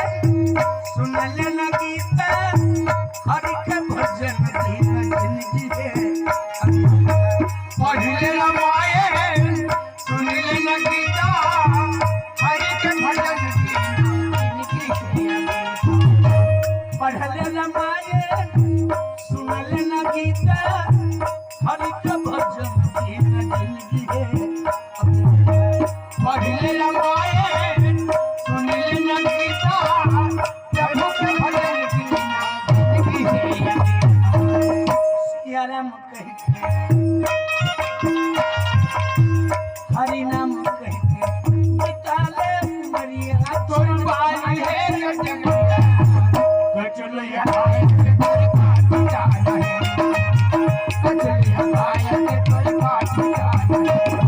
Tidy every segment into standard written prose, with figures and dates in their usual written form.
सुनले न गीत हरि के भजन दिन जिंदगी है पढ़ले न माए सुनले न गीत हरि के भजन दिन जिंदगी है पढ़ले न माए सुनले न गीत हरि के भजन दिन जिंदगी है पढ़ले न माए सुनले न गीत प्रभु के भजन दिन जिंदगी है सियाराम कह के हरि नाम कह के निकाले मरिया तोर बाई है जगत गचलिया आए के तोर काट जाना है गचलिया आए के तोर काट जाना है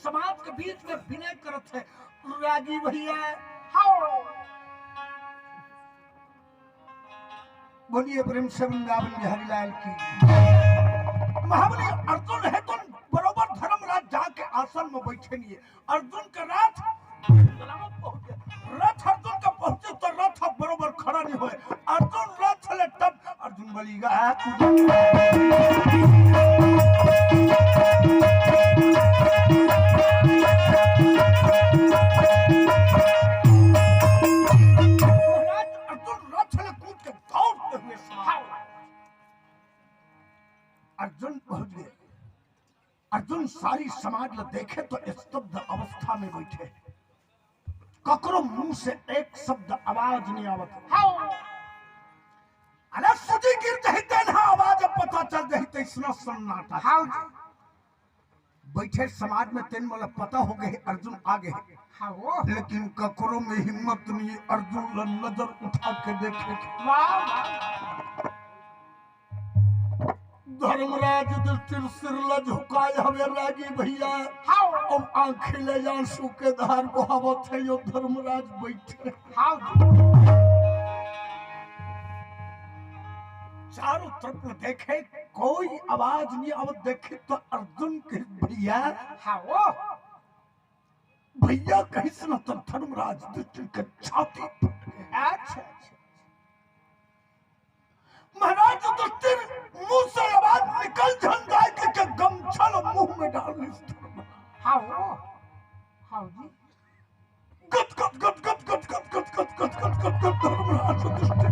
समाज के बीच में विनय करत है राजी भैया बोलिए प्रेम से वृंदावन बिहारी लाल की महाबली अर्जुन है तो बरोबर धर्मराज जाके आसन में बैठे नहीं अर्जुन का रथ अर्जुन का पहुंचे तो रथ बरोबर खड़ा नहीं हुए अर्जुन रथ चले तब अर्जुन बोलेगा अर्जुन पहुंच गए अर्जुन सारी समाज में देखे तो स्तब्ध अवस्था में बैठे ककरो मुंह से एक शब्द आवाज नहीं आवत अरे सुजी गिर जहिते ना आवाज पता चल जहिते सुना सन्नाटा बैठे समाज में तेन वाला पता हो गए अर्जुन आ गए लेकिन ककरो में हिम्मत नहीं अर्जुन नजर उठा के देखे धर्मराज युधिष्ठिर सिर झुकाए हमें रागी भैया अब आंखें ले आंसू के धार बहावत है यो धर्मराज बैठे चारों तरफ देखे कोई आवाज नहीं आवत देखे तो अर्जुन के भैया भैया कहीं सुना तो धर्मराज युधिष्ठिर के छाती फट गए अच्छा महाराज युधिष्ठिर मुंह से आवाज निकल झंझाए के गमछा मुंह में डाल जी गट गट गट गट गट गट गट गट गट गट गट गट धर्मराज युधिष्ठिर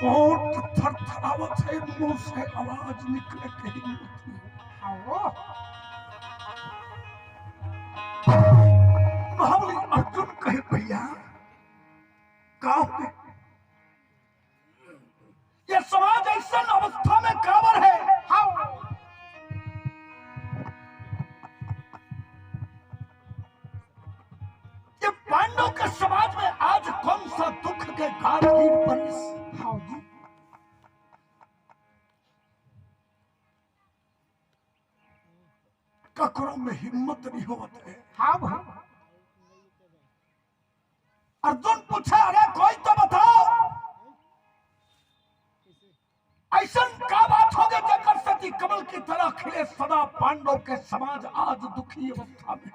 ओट थरथरावत है मुंह से आवाज निकले कहीं महाबली अर्जुन कहे भैया का ये समाज ऐसा अवस्था में काबर है ये पांडव के समाज में आज कौन सा दुख के गारगीर पर ककरों में हिम्मत नहीं होती है अर्जुन पूछा अरे कोई तो बताओ ऐसा क्या बात हो गई जकर सती कमल की तरह खिले सदा पांडव के समाज आज दुखी अवस्था में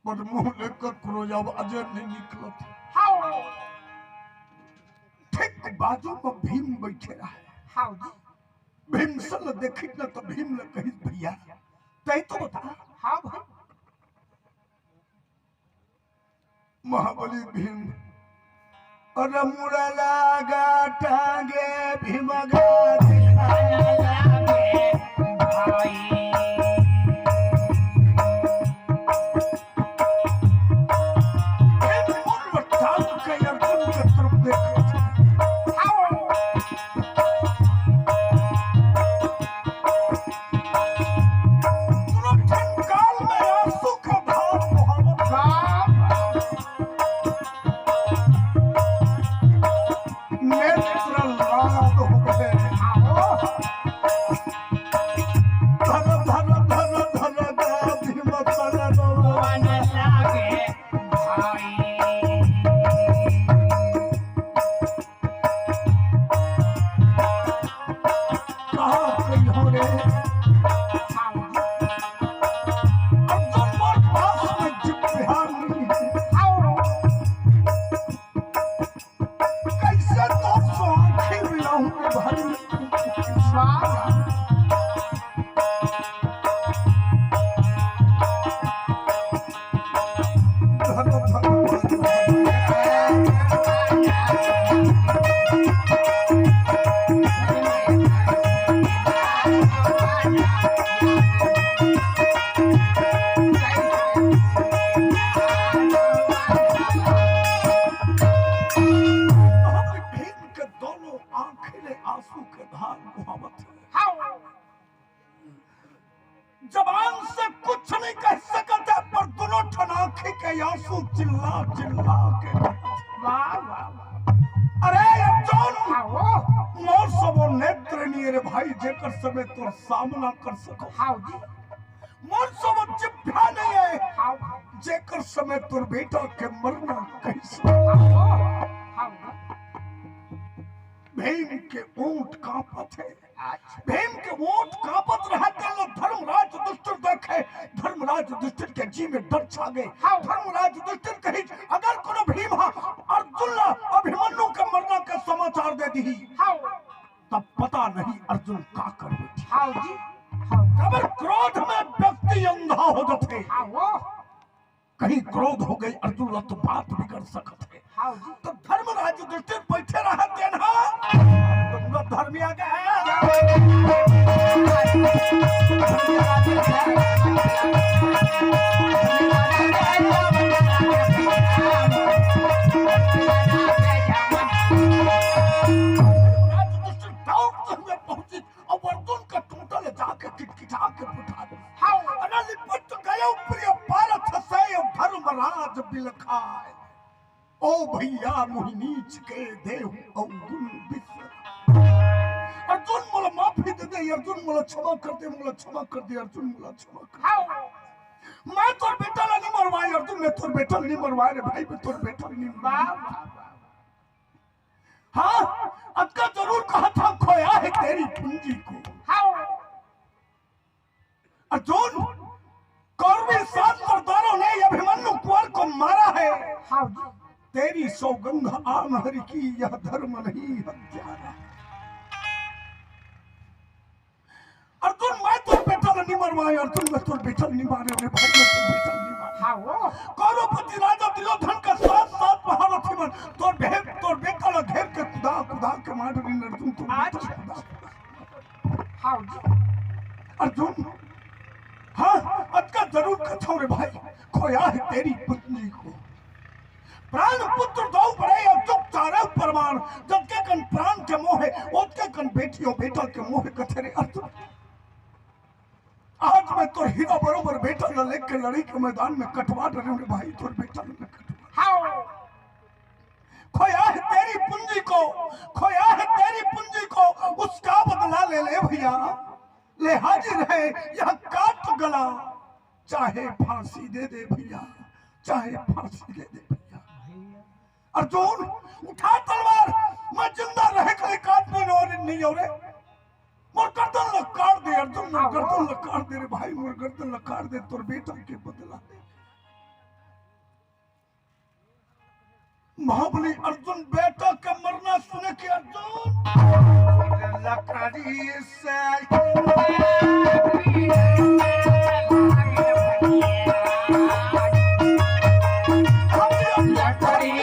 पर मुंह लेकर करो जब अजय नहीं निकलत ठीक बाजू में भीम बैठे रहा भीम सल देखी न तो भीम ने कही भैया तय तो बता महाबली भीम और मुड़ला गाटांगे भीमगा दिखाने भाई एक मुड़ टांग के अर्जुन के तरफ देखो जबान से कुछ नहीं कह सकते पर दोनों ठनाखे के आंसू चिल्ला चिल्ला के अरे अर्जुन मोर सबो नेत्र नहीं रे भाई जेकर समय तोर सामना कर सको मोर सबो जिभ्या नहीं है जेकर समय तोर बेटा के मरना कैसे भीम के ऊंट कांपत है भीम के ऊंट कांपत रहते लो धर्मराज दुष्ट देखे धर्मराज दुष्ट के जी में डर छा गए धर्मराज दुष्ट कही अगर कोनो भीम अर्जुन अभिमन्यु के मरना का समाचार दे दी तब पता नहीं अर्जुन का कर बैठी अगर क्रोध में व्यक्ति अंधा हो जाते कहीं क्रोध हो गई अर्जुन तो बात बिगड़ सकत है तो धर्मराज दुष्ट बैठे रहते ना धर्मी आ गया पहुंची और अर्जुन का टूटा ले जाके किटकिटा के उठा दे लिपट गए प्रिय भारत से धर्मराज बिलखाए ओ भैया मोहिनीच के देव अवगुण विश्व अर्जुन मोला माफी दे दे अर्जुन मोला क्षमा कर दे अर्जुन मोला क्षमा कर मैं तोर बेटा ला नहीं मरवाए अर्जुन मैं तोर बेटा नहीं मरवाए रे भाई मैं तोर बेटा नहीं मरवाए हाँ अक्का जरूर कहा था खोया है तेरी पूंजी को अर्जुन कौरवी 7 सरदारों ने अभिमन्यु कुंवर को मारा है तेरी सौगंध आन हरि की यह धर्म नहीं हत्यारा अर्जुन मैं तो बेटा नहीं मरवाए अर्जुन मैं तो बेटा नहीं मारे रे भाई मैं तो बेटा नहीं मारे कौरवपति राजा दुर्योधन का 7 महारथी मन तोर बेटा ला घेर के कुदा के मार रे अर्जुन तो अर्जुन हाँ अटका जरूर कथो रे भाई खोया है तेरी पत्नी को प्राण पुत्र दो बड़े अब चुप चारे परमाण जब के कन प्राण के मोहे ओतके कन बेटियों बेटा के मोहे कथेरे अर्जुन आज मैं तो हीरा बरोबर बेटा न लेके लड़ी के मैदान में कटवा रहे हूं भाई तोर बेटा न कटवा खोया है तेरी पूंजी को उसका बदला ले भैया ले हाजिर है यह काट गला चाहे फांसी दे दे भैया अर्जुन उठा तलवार मैं जिंदा रहे कहीं काटने नहीं हो रे मोर गर्दन ल काट दे अर्जुन मोर गर्दन ल काट दे रे भाई मोर गर्दन ल काट दे तोर बेटा के बदला दे महाबली अर्जुन बेटा का मरना सुने के अर्जुन लकड़ी से लकड़ी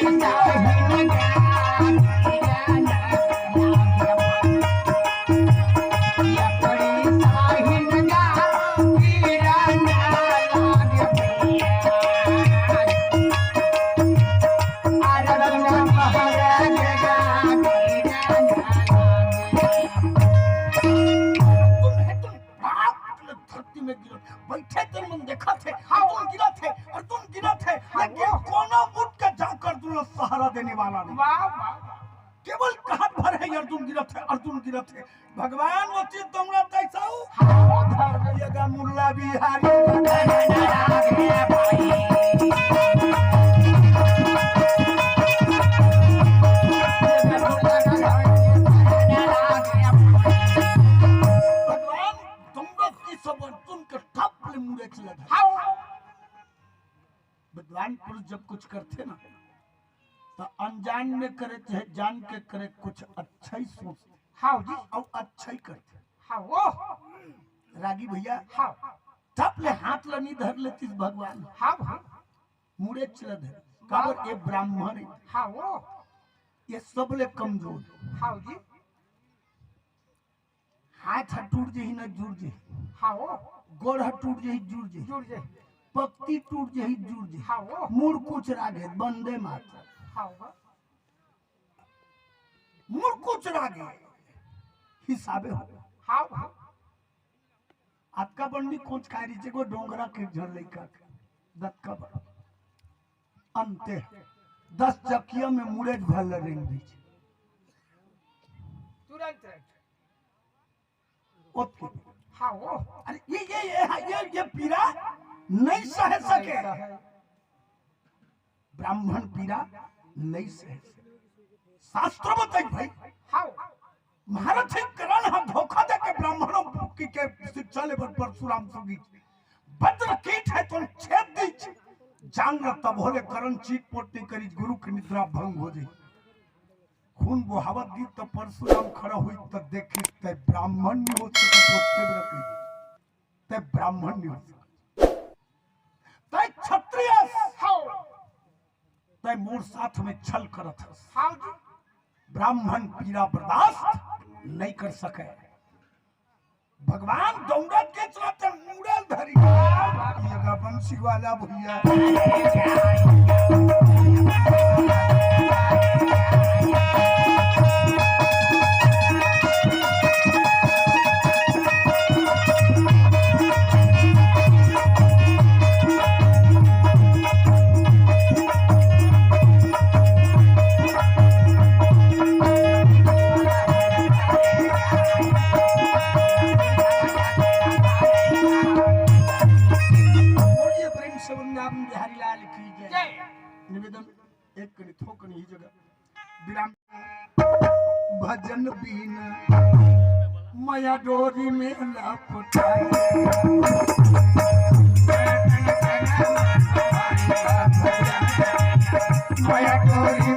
में गिरो बैठे तेरे मन देखा थे अर्जुन गिरा थे लेकिन कोना उठ के जाकर तुम सहारा देने वाला नहीं। वाह वाह केवल कहां भर है अर्जुन गिरा थे भगवान वो चीज तुमरा कैसा हो धरलिएगा मुल्ला बिहारी भगवान तुमरा की सब अर्जुन के ठप ले मुड़े चला विद्वान पुरुष जब कुछ करते ना तो अनजान में करे चाहे जान के करे कुछ अच्छा ही सोचते हाँ जी और अच्छा ही करते हाँ वो रागी भैया हाँ तब ले हाथ लनी धर लेती भगवान हाँ भाई मुड़े चला धर काबर ये ब्राह्मण है हाँ वो ये सब ले कमजोर हाँ जी हाथ टूट जाही ना जुड़ जाही हाँ वो गोड़ टूट जाही जुड़ जाही पक्ति टूट जाही जुड़ जाही हाँ वो मुड़ कुछ रागे बंदे मात्र हाँ वो मुड़ कुछ रागे हिसाबे हो हाँ भाई आपका बंडी कोच कारी जे को डोंगरा के झर लइका के दत्का बड़ अंते 10 चकिया में मुड़े भल रेंग दी तुरंत ओके हाँ वो अरे ये पीड़ा नहीं सह सके ब्राह्मण पीड़ा नहीं सह सके शास्त्र बताई भाई हाँ महारथ करण हम धोखा दे के ब्राह्मणों की के शिक्षा ले परशुराम सुगी भद्र कीट है तो छेद दी जान न तब होले करण चीट पोटी करी गुरु की निद्रा भंग हो जाई खून बहावत दी तो परशुराम खड़ा हुई तो देखी ते ब्राह्मण नहीं हो सके तो शिव रख ते ब्राह्मण नहीं हो सके ते क्षत्रिय हाँ ते मोर साथ में छल करत हस हाँ जी ब्राह्मण पीड़ा बर्दाश्त नहीं कर सके भगवान दौड़ा के चलाते मुड़ल धरी ये बंसी वाला भैया निवेदन एक करी थोकनी ही जगह विराम भजन बीन माया डोरी में लपटाई माया डोरी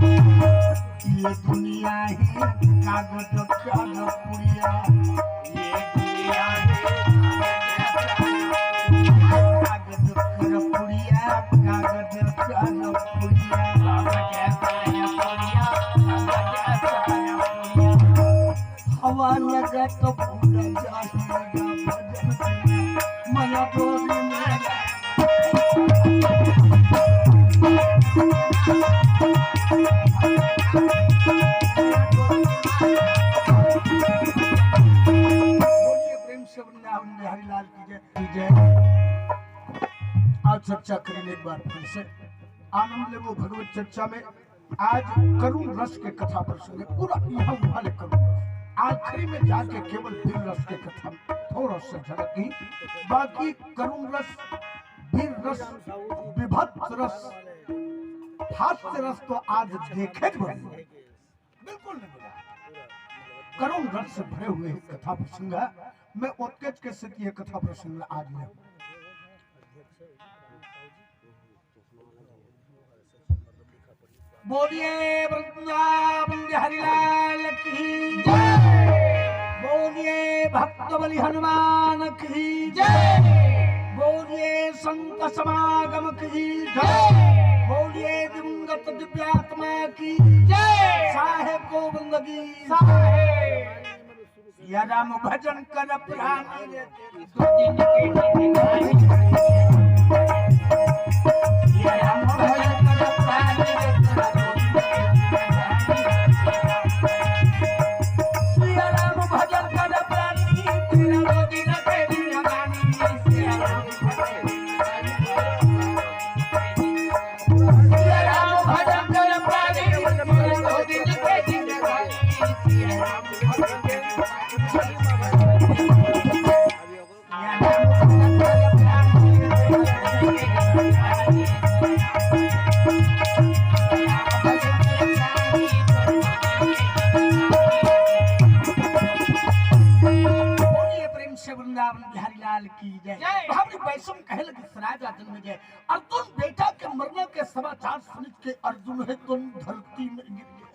ये दुनिया ही कागज कागज पुड़िया ये दुनिया कागज कर पुड़िया कागज कागज पुड़िया हवा लगा तो भूल जाएगा भजन माया डोरी में हरिलाल की जय आज चर्चा करेंगे एक बार फिर से आनंद ले वो भगवत चर्चा में आज करुण रस के कथा प्रसंग है पूरा यहाँ वाले करुण रस आखिरी में जाके केवल वीर रस के कथा थोड़ा सा झलक की बाकी करुण रस वीर रस विभत्स रस हास्य रस तो आज देखे बिल्कुल नहीं करुण रस से भरे हुए कथा प्रसंग है मैं उत्कच के स्थिति कथा प्रसंग आज ले बोलिए वृंदावन हरिलाल की जय बोलिए भक्त बलि हनुमान की जय बोलिए संत समागम की जय बोलिए दिवंगत दिव्यात्मा की जय साहेब को बंदगी साहेब सिया राम भजन कर प्राण रे दो दिन के जिंदगानी सिया राम भजन कर प्राण रे तेरा दो दिन के जिंदगानी सिया राम भजन कर प्राण रे तेरा दो दिन के जिंदगानी सिया राम भजन कर प्राण रे तेरा दो दिन के जिंदगानी सिया राम भजन वृंदावन बिहारी लाल की जय। भाभी वैष्णव कहे लगे सराज राजन में जय। अर्जुन बेटा के मरने के समाचार सुन के अर्जुन है तुम धरती में गिर गए।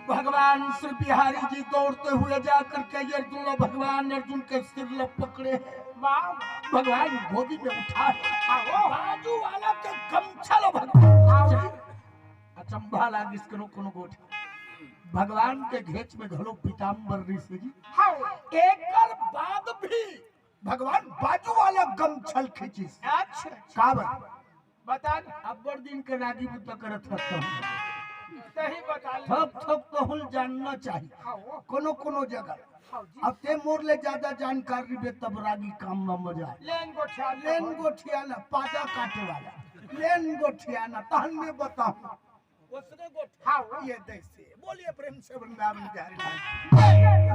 भगवान श्री बिहारी जी दौड़ते हुए जाकर के अर्जुन भगवान अर्जुन के सिर ल पकड़े हैं। भगवान गोदी में उठा बाजू वाला के गमछा लो भगवान अचंभा लाग इसको कोनो गोठ भगवान के घेच में घलो पीताम्बर ऋषि जी एकर बाद भी भगवान बाजू वाला गमछल खींची। अच्छा का बता अब्बर दिन के राजी बुत करत हतो सही बता थप थप तो हुल जानना चाहिए कोनो कोनो जगह अब ते मोर ले ज्यादा जानकारी बे तब रागी काम में मजा लेन गोठिया ना पादा काटे वाला लेन गोठिया ना तहन में बताऊं उसने गोठा ये दैसे बोलिए प्रेम से वृंदावन बिहारी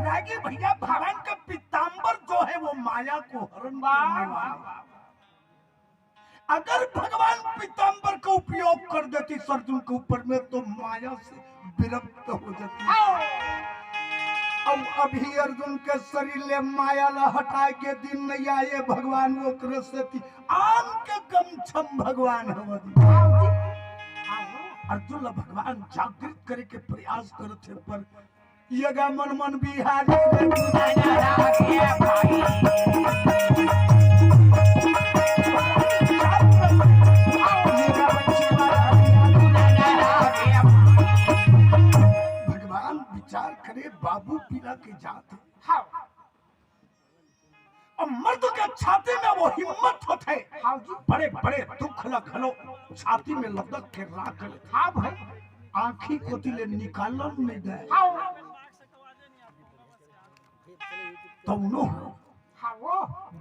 रागी भैया भगवान का पीताम्बर जो है वो माया को हरण करने वाला अगर भगवान पीताम्बर का उपयोग कर देती अर्जुन के ऊपर में तो माया से विरक्त हो जाती। अब अभी अर्जुन के शरीर ले माया ला हटा के दिन नहीं आए भगवान वो कृष्ण आम के गमछम भगवान हवदी अर्जुन भगवान जागृत करे के प्रयास करते पर यगा मन मन बिहारी भगवान विचार करे बाबू पीला के जाते और मर्द के छाती में वो हिम्मत होते बड़े बड़े दुख लगलो छाती में लदक के राख ले था भाई आंखी को तिले निकालन नहीं गए तो नो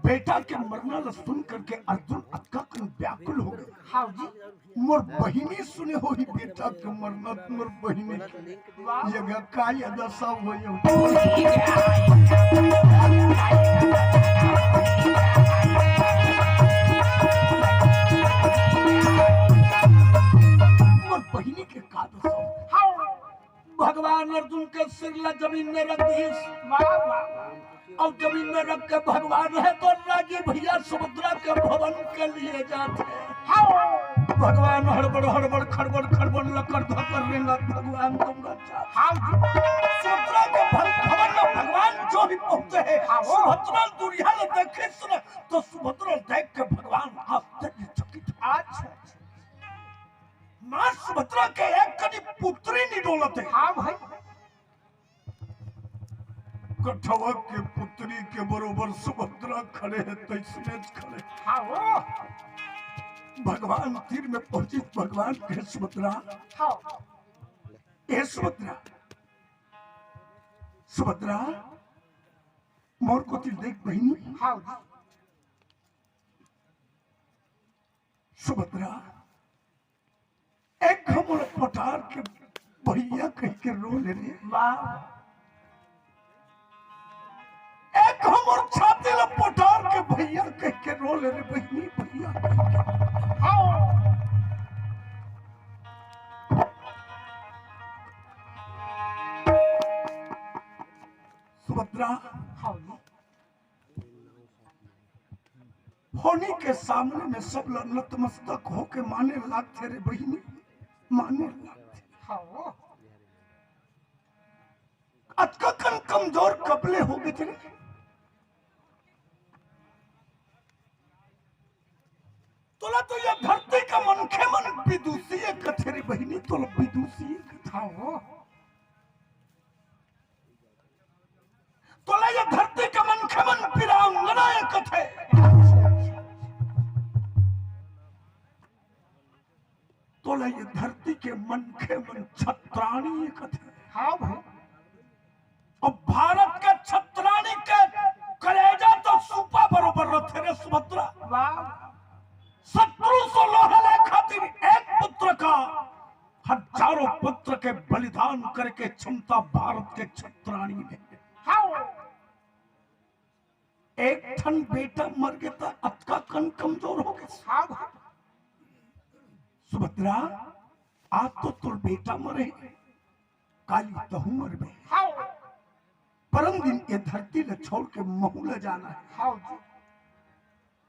बेटा के मरना ल सुन करके अर्जुन अतकन व्याकुल हो गए। मोर बहिनी सुने हो ही बेटा के मरना मोर बहिनी जगह का दशा हो बहिनी के का भगवान अर्जुन के सिर ला जमीन में रख दी और जमीन में रख के भगवान है तो राजी भैया सुभद्रा के भवन के लिए जाते भगवान हड़बड़ हड़बड़ खड़बड़ खड़बड़ लकर धकर रेंगा भगवान तुम सुभद्रा के भवन में भगवान जो भी पहुंचे है सुभद्रा दुनिया ने देखे सुने तो सुभद्रा देख के भगवान आश्चर्यचकित अच्छा मां सुभद्रा के एक कनी पुत्री निडोलत है भाई कठवा के पुत्री के बरोबर सुभद्रा खड़े हैं तैसने खड़े भगवान तीर में पहुंची भगवान के सुभद्रा ए सुभद्रा सुभद्रा मोर को तिल देख बहिनी सुभद्रा एक हमर पटार के भैया कह के रो ले रे एक हमर छाती ल पटार के भैया कह के रो ले रे बहिनी भैया सुभद्रा होनी के सामने में सब नतमस्तक होके माने लागते रे बहिनी माने लागते अतकन कमजोर कपले हो गए थे तोला तो ये धरती का मनखे मन विदुषी कथेरी बहिनी तोला विदुषी कथा हो ये धरती के मन खमन वीरांगना कथे तोले ये धरती के मन खेमन छत्राणी कथे। हाँ भाई और भारत के छत्राणी के कलेजा तो सूपा बरोबर रथे रे सुभद्रा। वाह शत्रु से लोहले खातिर एक पुत्र का हजारों पुत्र के बलिदान करके क्षमता भारत के छत्राणी में। हाँ एक ठन बेटा मर गया था अतका कन कमजोर हो गया। हाँ भाई सुभद्रा आज तो तुर बेटा मरे काली तहु मर में। हाँ परम दिन ये धरती ने छोड़ के महू जाना है। हाँ जी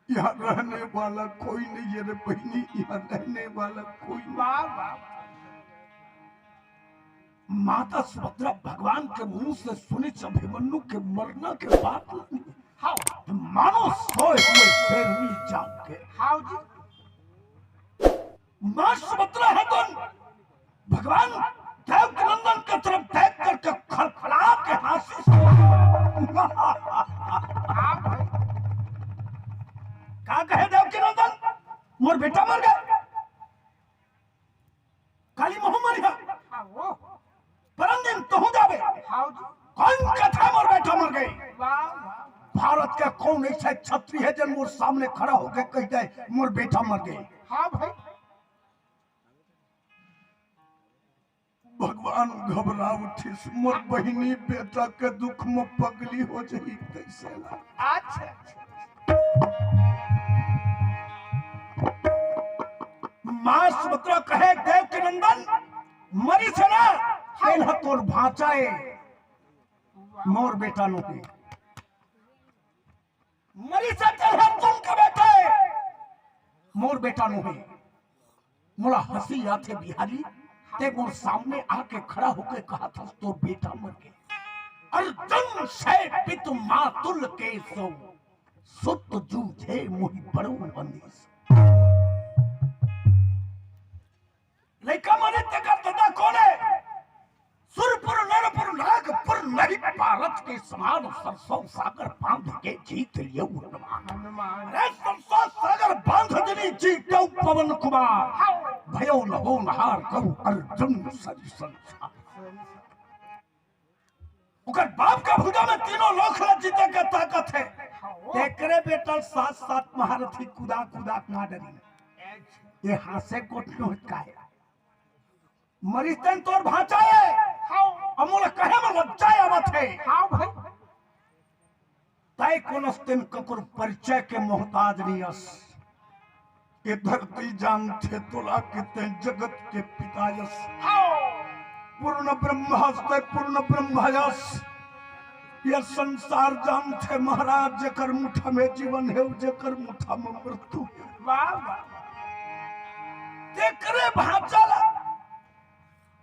यहाँ रहने वाला कोई नहीं है रे बहनी, यहाँ रहने वाला कोई नहीं। वाह वाह माता सुभद्रा भगवान के मुंह से सुनी अभिमन्यु के मरना के बाद हाँ मानो सोए हुए शेरनी जाग के। हाँ जी मां सुभद्रा है तो भगवान देव के नंदन की तरफ देख करके खड़खड़ा के हंसी हाँ भाई क्या कहे देव के नंदन मोर बेटा मर गया काली मोह मर गया हाँ वो परम दिन तहु जावे हाँ जी कौन कथा मोर बेटा मर गई। वाह वाह भारत के कौन ऐसा क्षत्रिय है जन मोर सामने खड़ा होकर कह जाए मोर बेटा मर गई। हाँ भाई भगवान घबरा उठी मोर बहिनी बेटा के दुख में पगली हो जाई कैसे ला। अच्छा मां सुभद्रा कहे देव के नंदन मरी से ना तेल तोर भाचाए मोर बेटा नो के मरी से तेल तुम के बेटे मोर बेटा नो है। मोला हंसी आते बिहारी ते मोर सामने आके खड़ा होके कहा था तो बेटा मर गया। अर्जुन से पित मातुल के सो सुत जूझे मोहि बड़ो बंदिश। लेका मने ते का दादा कौन है? सुरपुर नरपुर नागपुर नहीं भारत के समान सरसों सागर बांध के जीत लियो हनुमान। हनुमान अरे सरसों सागर बांध जनी जीतो पवन कुमार भयो न हो नहार कहूं अर्जुन सज संसार। उकर बाप का भुजा में तीनों लोक जीते के ताकत है। तेकरे बेटा सात सात महारथी कुदा कुदा मार डरी ये हासे कोटनो का है मरितन तोर भाचाए अमोल कहे में लज्जाए आवत है। हाँ भाई ताई कोनस्तिन ककुर परिचय के मोहताज नियस ये धरती जानते तोला कितने जगत के पितायस। पूर्ण ब्रह्मास्ते पूर्ण ब्रह्मयस ये संसार जानते महाराज जकर मुठा में जीवन है जकर मुठा में मृत्यु है। वाह वाह तेकरे भाचाला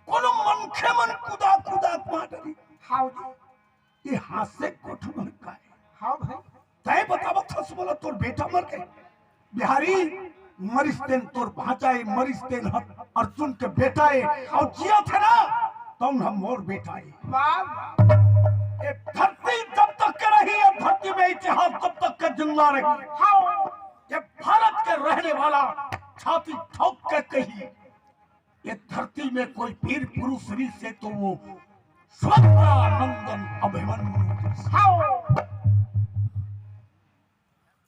कोनो मनखे मन कुदा कुदा माडरी। हाँ जी ये हासे कोठन का है। हाँ भाई तय बतावत थस बोला तोर बेटा मर गए बिहारी मरिस्तेन तोर भाचाए मरिस्तेन अर्जुन के बेटाए और जिया थे ना तो हम मोर बेटाए। वाह वाह ये धरती जब तक के रही है धरती में इतिहास तब तक के जिंदा रही। हाँ ये भारत के रहने वाला छाती ठोक के कही ये धरती में कोई वीर पुरुष री से तो वो स्वतंत्रनंदन अभिमन्यु। हाँ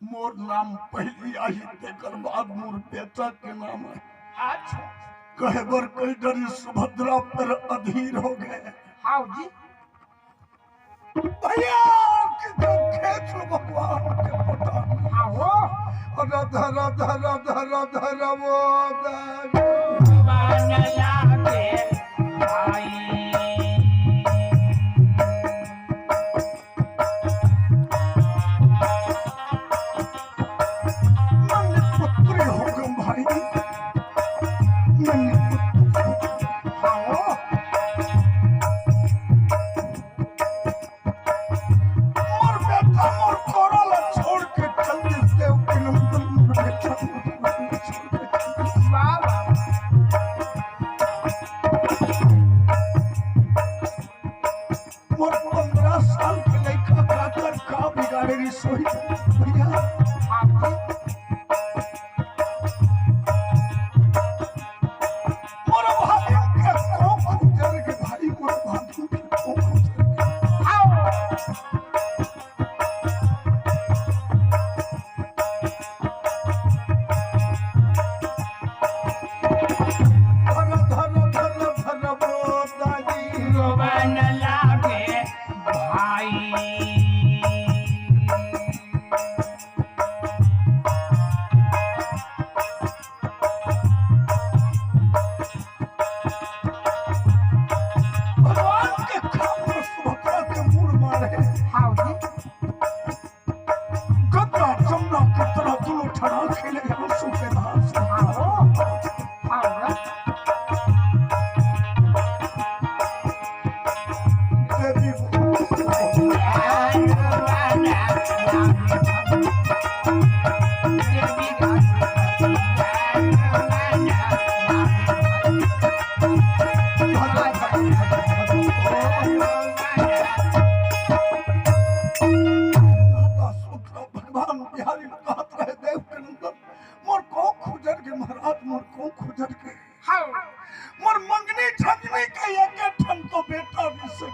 मोर नाम पहली आई तेकर बाद मोर बेटा के नाम है। अच्छा कहे बर कई डरी सुभद्रा पर अधीर हो गए। हाँ जी भैया कि जो खेत लो भगवान के पता हाँ वो राधा राधा राधा राधा रवो भगवान लागे आई पुत्री हो गम भाई मोर बेटा मोर कोरोला छोड़ के जल्दी से नंदन बेटा वाह वाह फेरी सोई भैया हाँ जी मोर भाई के को गुजर के भाई मोर भाई के को गुजर के धर धर धर धर बोदाई रोवन लागे भाई भगवान के काम में सुभद्रा के मुड़ मारे हाँ जी गद्दा जमुना की तरह दोनों ठड़ा खेले आंसू के धार से देवी माता सुभद्रा भगवान बिहारी कहत रहे देव के नंदन मोर को खुजर के महाराज मोर को खुजर के मोर मंगनी झंगनी के एक ठन तो बेटा भी से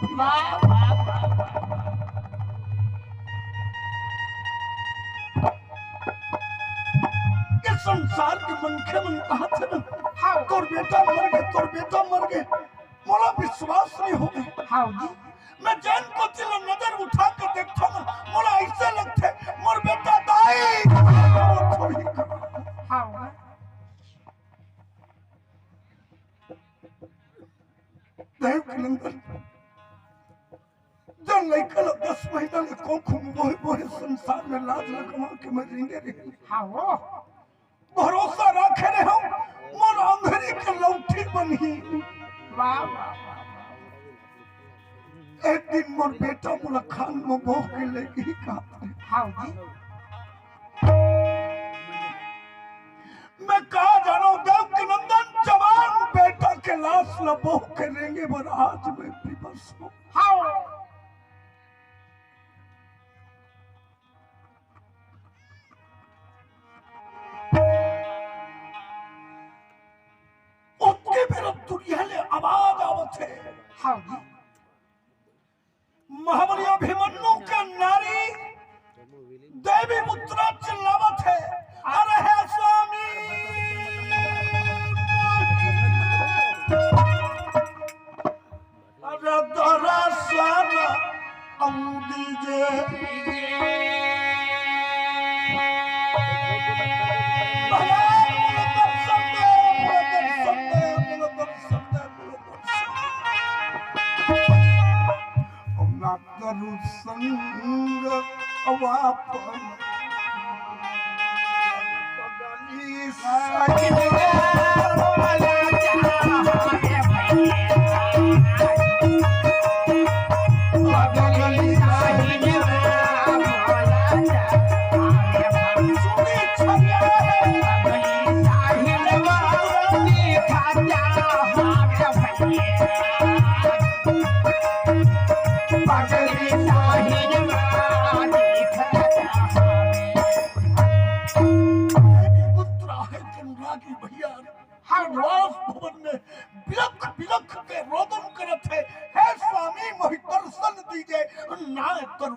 इस संसार के मनखे मन कहत है ना तोर बेटा मर गए मोला विश्वास नहीं हो गए हाँ जी मैं जैन को दिल नजर उठा के देखता ना मोला ऐसे लगते मोर बेटा दाई थोड़ी हाँ देव के नंदन जब लड़का लोग 10 महीना में कोखू में बोहे संसार में लाज न कमा के मैं जिंदे रहे हाँ भरोसा रखे रहे हो मोर अंधेरी के लौठी बनी वाह एक दिन मोर बेटा मोला खान में बोह के लेके ही कहा हाँ जी मैं कहा जानो देव के नंदन जवान बेटा के लाश न बोह के लेंगे पर आज मैं विवश हूँ हाँ उसके मेरा दुनिया ले आवाज आवत है हाँ जी महाबली अभिमन्यु के नारी देवी पुत्रा चिल्लावत है अरे है स्वामी अरे दरा सारा दीजे करू संग अवापन कगली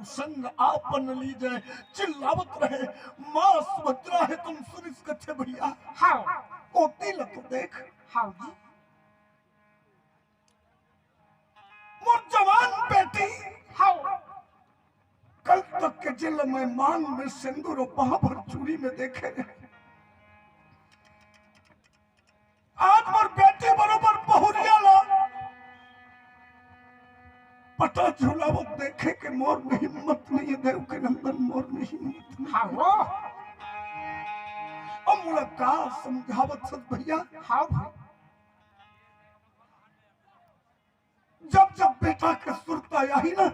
संग आपन लीजे चिल्लावत रहे मां सुभद्रा है तुम सुन इस कथे भैया हाँ ओती लग देख हाँ जी मोर जवान बेटी हाँ कल तक के जेल में मांग में सिंदूर और बाह भर चूड़ी में देखे रहे आज मोर बेटी बरोबर बहुरिया ला पता झूला वो देखे के मोर में हिम्मत नहीं है देव के नंदन मोर में हिम्मत नहीं हाँ वो अब मुला का समझावत सत भैया हाँ भाई जब जब बेटा के सुरता आई ना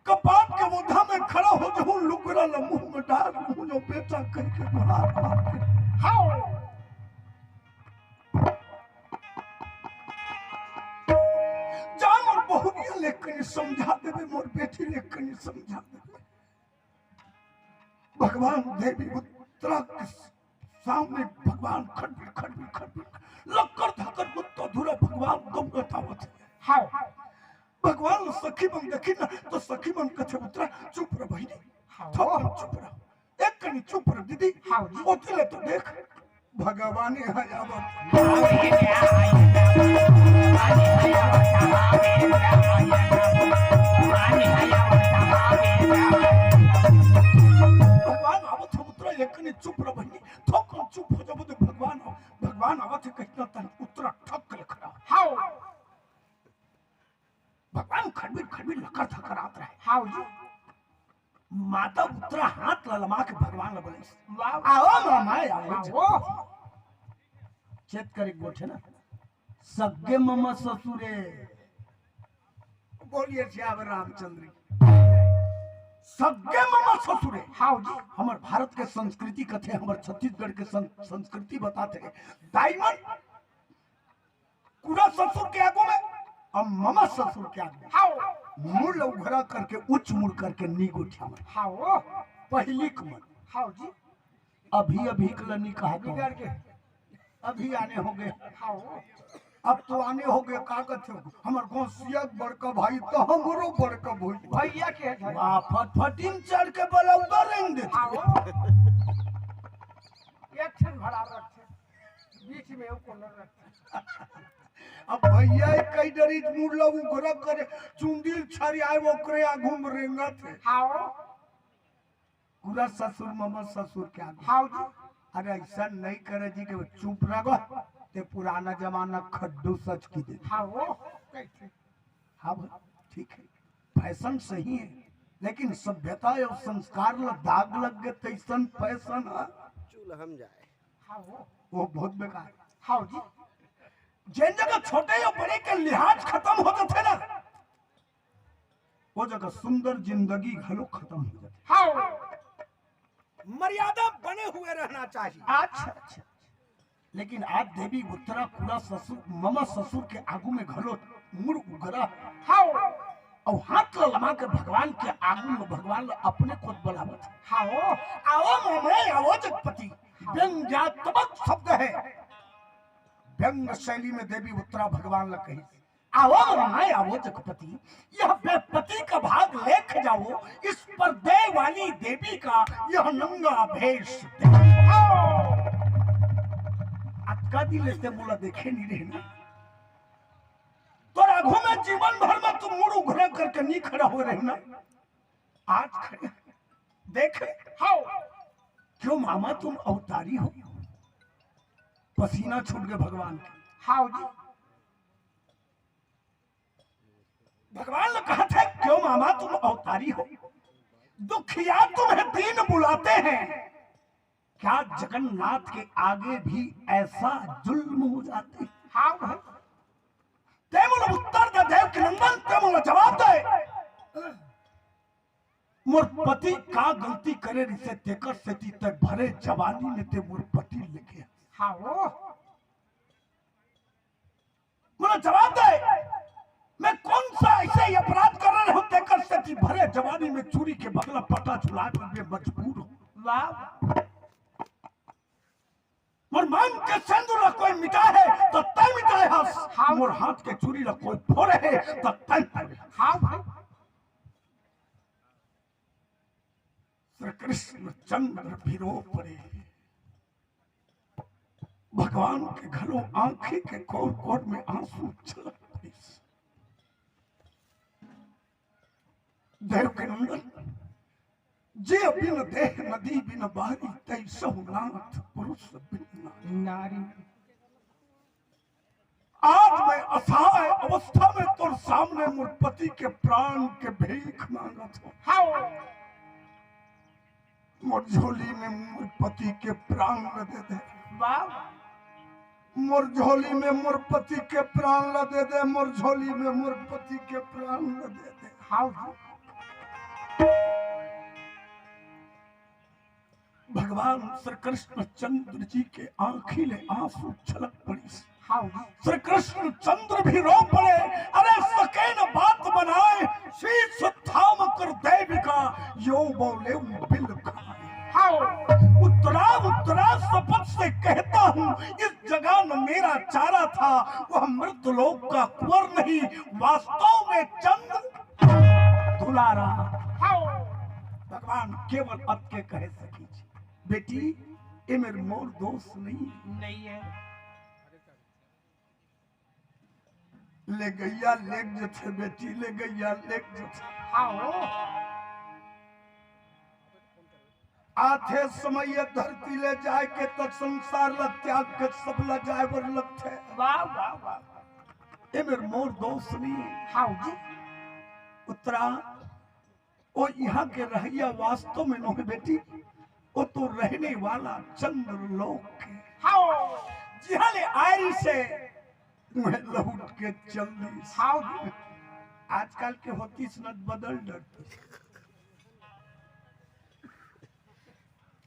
कपाट के बोधा में खड़ा हो जाऊं लुगरा ला मुंह में डाल मुंह जो बेटा कह के गुहार मार के हाँ जान और बहुरिया लेकिन समझा देवे मोर बेटी लेकिन समझा देवे भगवान देवी उत्तरा के सामने भगवान खड़बिड़ लक्कर धक्कर गुत्तो धुरा भगवान गम गतावत है। हाउ भगवान सखी बन देखी ना तो सखी बन कथे उत्तरा चुप रह बहिनी, थोड़ा चुप रह, एक कनी चुप रह दीदी। ओतले तो देख भगवान यहाँ आवत भगवान आवत है उत्तरा एक कनी चुप रह बहिनी, थोड़ा चुप हो जाबो तो भगवान आवत है कहना तन उत्तरा ठक के खड़ा। हाउ भगवान खड़बिड़ लकर थकर आत रहे। हाउ जी माता उत्तरा हाथ ललमा के भगवान ल बोले वाह आओ मामा आओ वो चेत करे गोठे ना सग्गे मम्मा ससुरे बोलिए श्याम रामचंद्र सग्गे मम्मा ससुरे। हाउ जी हमार भारत के संस्कृति कथे, हमार छत्तीसगढ़ के संस्कृति बताते हैं डायमंड पूरा ससुर के आगू में और ममा ससुर के आगू हाउ मुड़ उघरा करके उच्च मुड़ करके नीग उठा में हाउ पहली कमर हाउ जी अभी कलनी कहा तो बिगड़ के अभी आने हो गए, हाउ अब तो आने हो गए का कहते हो हमार गौसिया बड़का भाई तो हमरो बड़का भाई भैया के है वाह फटफटिन चढ़ के बलौदा रेंग दे। हाउ एक क्षण भरा रखे बीच में वो कोनर रखे अब भैया कई डरी मुड़ लो उघरा करे चुंदिल छरी आए वो करे आगू में रेंगा थे। हाउ पूरा ससुर ममा ससुर के आगे हाउ जी अरे ऐसा नहीं करे जी के चुप रहो ते पुराना जमाना खड्डू सच की दे। हाउ कैसे हाँ भाई ठीक है फैशन सही है लेकिन सभ्यता और संस्कार ला दाग लग गए तैसन फैशन है चूल हम जाए। हाउ वो बहुत बेकार। हाउ जी जिन जगह छोटे या बड़े के लिहाज खत्म हो जाते ना वो जगह सुंदर जिंदगी घलो खत्म हो जाती। हाउ मर्यादा बने हुए रहना चाहिए। अच्छा लेकिन आज देवी उत्तरा पूरा ससुर ममा ससुर के आगू में घलो मुड़ उगरा हाउ और हाथ लमा के भगवान के आगू में भगवान अपने को बुलावत। हाउ आओ मामा आओ जगपति व्यंग्यात्मक शब्द है, व्यंग शैली में देवी उत्तरा भगवान ल कही आओ मामा आओ जगपति यह बेपति का भाग लेख जाओ इस पर्दे वाली देवी का यह नंगा भेष अटका दी लेते बोला देखे नहीं रहना तो राघो में जीवन भर में तुम मुड़ उघरा करके नहीं खड़ा हो रहना आज खड़े देखे। हाउ क्यों मामा तुम अवतारी हो, पसीना छूट गए भगवान के। हाउ जी भगवान ने कहा था क्यों मामा तुम अवतारी हो, दुखिया तुम्हें दीन बुलाते हैं, क्या जगन्नाथ के आगे भी ऐसा जुल्म हो जाते। हाउ तेमुल उत्तर दे देव के नंदन तेमुल जवाब दे मोर पति का गलती करे रिसे तेकर सेती ते भरे जवानी में ते मोर पति लिखे। हाउ मुझे जवाब दे मैं कौन सा ऐसे अपराध कर रहे हो तेकर सेती भरे जवानी में चूरी के बगला पटा झुला कर मजबूर हो। वाह मोर मांग के सिंदूर कोई मिटा है तो तय मिटाए हस, मोर हाथ के चूरी ला कोई फोड़े है तो तय फोड़े। हाउ भाई श्री कृष्ण चंद्र भिरो पड़े भगवान के घरों आंखें के कोर कोर में आंसू छलक पड़े। देव के नंदन जे बिन देह नदी बिन बारी तैसो नाथ पुरुष बिन नारी आज मैं असहाय अवस्था में तोर सामने मोर पति के प्राण के भीख मांगत हूँ। हाउ मोर झोली में मोर पति के प्राण ल दे दे, वाह मोर झोली में मोर पति के प्राण ल दे दे, मोर झोली में मोर पति के प्राण ल दे दे। हाउ भगवान श्री कृष्ण चंद्र जी के आंखिले आंसू छलक पड़ी। हाउ श्री कृष्ण चंद्र भी रो पड़े, अरे सके न बात बनाए शीश थाम कर देविका यो बोले बिल खाए। हाउ वास्तव में चंद धुला रहा। भगवान केवल अब के कहे सकी बेटी ये मेरे मोर दोस्त नहीं है। ले गैया लेक जथे बेटी ले गैया लेक जथे आथे समय धरती ले जाए के तक संसार ल त्याग के सब ल जाए वर लगथे। वाह वाह वाह ये मेरे मोर दोस्त नहीं जी। उतरा वो यहाँ के रहिया वास्तव में नो बेटी वो तो रहने वाला चंद्र लोक के जहाँ ले आई से मैं लौट के चल दी। आजकल के होती सनत बदल डरती।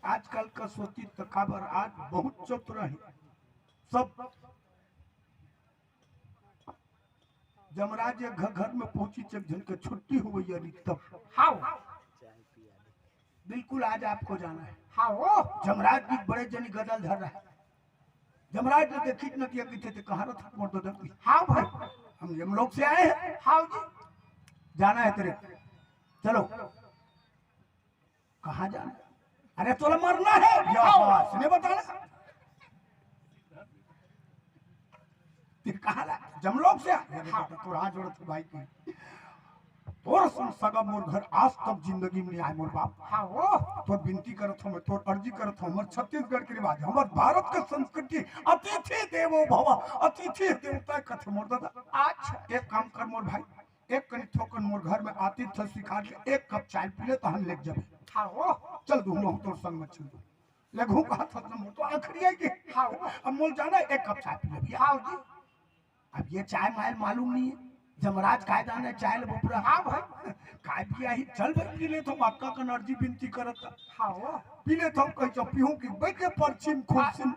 आजकल का सोती तकाबर आज बहुत चतुर है सब। जमराज घर में पहुंची जब झन के छुट्टी हो गई अभी तब बिल्कुल आज आपको जाना है। जमराज भी बड़े जनी गदल धर रहा है। जमराज ने देखी न किया थे कहाँ रहा मोर तो देखी। हाँ भाई हम यमलोक से आए हैं। हाँ जी जाना है तेरे चलो। कहाँ जाना? अरे तोला मरना है सुने बताना। कहा जमलोक से तो हाथ जोड़त भाई की तोर सगा मोर घर आज तक जिंदगी में आए मोर बाप। तो विनती करत हूं मैं तोर अर्जी करत हूं। हमर छत्तीसगढ़ के रिवाज हमर भारत के संस्कृति अतिथि देवो भव अतिथि देवता कथे मोर दादा। अच्छा एक काम कर मोर भाई एक कनी ठोकन मोर घर में आतिथ्य सिखा के एक कप चाय पी ले तो हम लेके जाबे। चल दूं हम तोर संग में चल दूं लेघू कहा था मोर तो आखिरी आई के। अब मोल जाना एक कप चाय पी ले भैया। हां जी अब ये चाय मायल मालूम नहीं है। जमराज काय दाने चाय ले बपुरा। हाँ भाई काय पिया ही चल भाई पी ले तो आपका का अर्जी विनती करत। हाँ पी ले तो कह जो पीहू की बैठे परछिम खुरसिम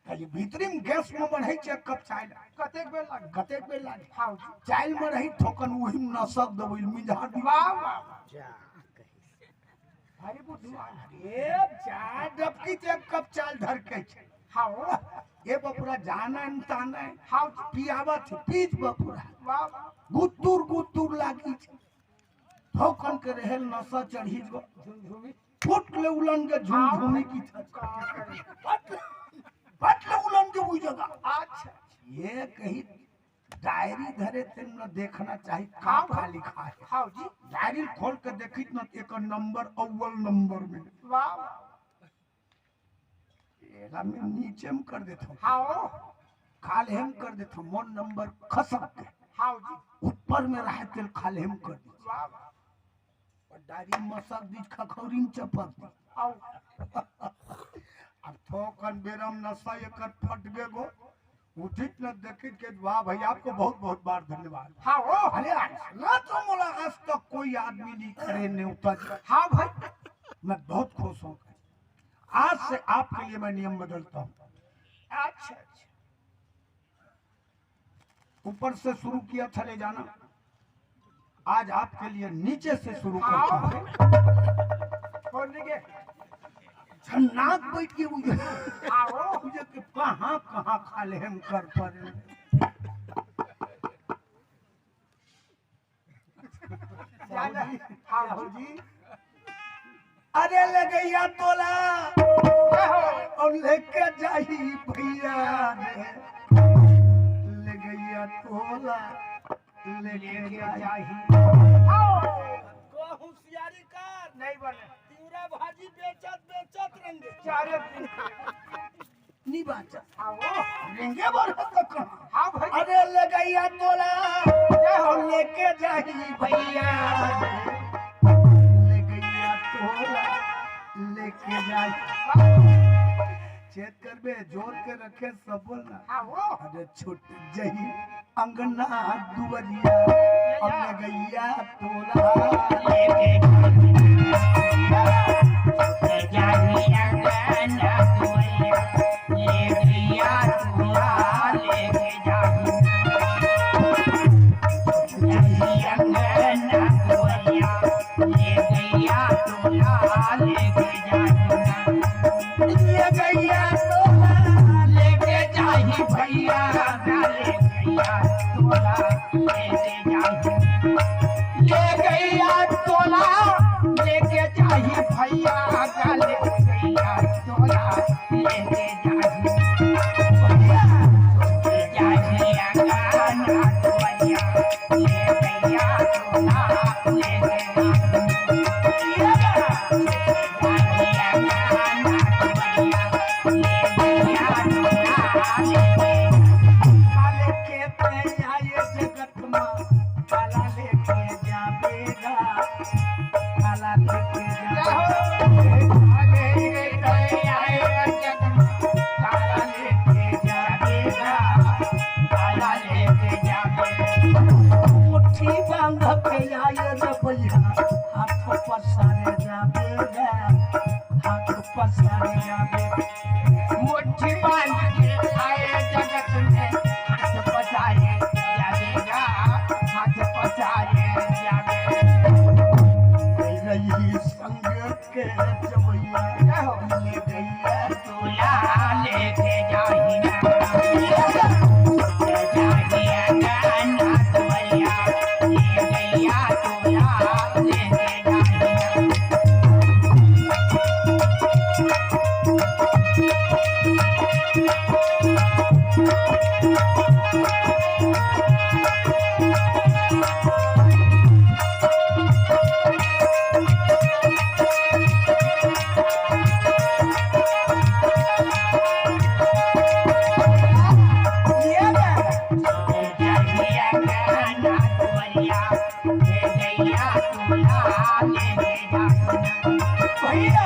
ये भीतरी में गैस में बढ़ई चेक कप चाय कतेक बेर लागे। हां चाय में रही ठोकन वही न सब दबइल मिझा दी। वाह वाह अरे बुद्धू अरे चाय डबकी चेक कप चाय धर के। हाँ ये बपुरा जाना ताना है। हाँ पियावा थे पीज बपुरा गुत्तुर गुत्तुर लागी ठोकन के रहेल नशा चढ़ी झुमझुमी फुट ले उलन के झुमझुमी की फट ले उलन के वही जगह। अच्छा ये कहीं डायरी धरे थे न देखना चाहिए का का लिखा है। हाँ जी डायरी खोल के देखी न एक नंबर अव्वल नंबर में। वाह मैं नीचे में कर देता हूँ। हाँ खाल हेम कर देता हूँ मोन नंबर खसक के। हाँ जी ऊपर में रहे तेल खाल हेम कर दी और डायरी मसक दी खखौरी में चपक दी। अब थोकन बेरम नशा एकर फट गए गो उठित न देखित के वाह भाई आपको बहुत बहुत बार धन्यवाद। हाँ अरे ना तो मोला आज तक कोई आदमी नहीं करे ने उतर। हाँ भाई मैं बहुत खुश हूँ। आज से आपके लिए मैं नियम बदलता हूँ। अच्छा ऊपर से शुरू किया था ले जाना आज आपके लिए नीचे से शुरू करता हूँ। नाक बैठ के मुझे कि कहाँ कहाँ खा ले हम कर पर। जी अरे ले गैया तोला और लेके जाही भैया ले गैया तोला लेके जाही। होशियारी कर नहीं बने तिउरा भाजी बेचत रंगे चारे दिन नहीं बाचा आओ रेंगे बर तक। हाँ भाई अरे ले गैया तोला और लेके जाही भैया ले गैया तोला लेके जाही। चेत कर बे जोर के रखे सब बोलना। अरे छुट जही अंगना दुवरिया और ले गैया तोला लेके जाही अंगना दुवरिया ले गैया तोला लेके जाही अंगना दुवरिया ले गैया तोला लेके जाही ले गैया तोला लेके जाही भैया ले गैया तोला लेके जाही। संग पे आए रे भैया हाथ पसारे जाबे रे हाथ पसारे जाबे मुट्ठी बांध के आए जगत में हाथ पसारे जावेगा हाथ पसारे जावे रही संग के जबैया ले गैया तोला लेके जाही ना जाहिया गाना तोलिया ले गैया तोला लेके जाही ना जाहिया गाना तोलिया ले गैया तोला लेके जाही ना भैया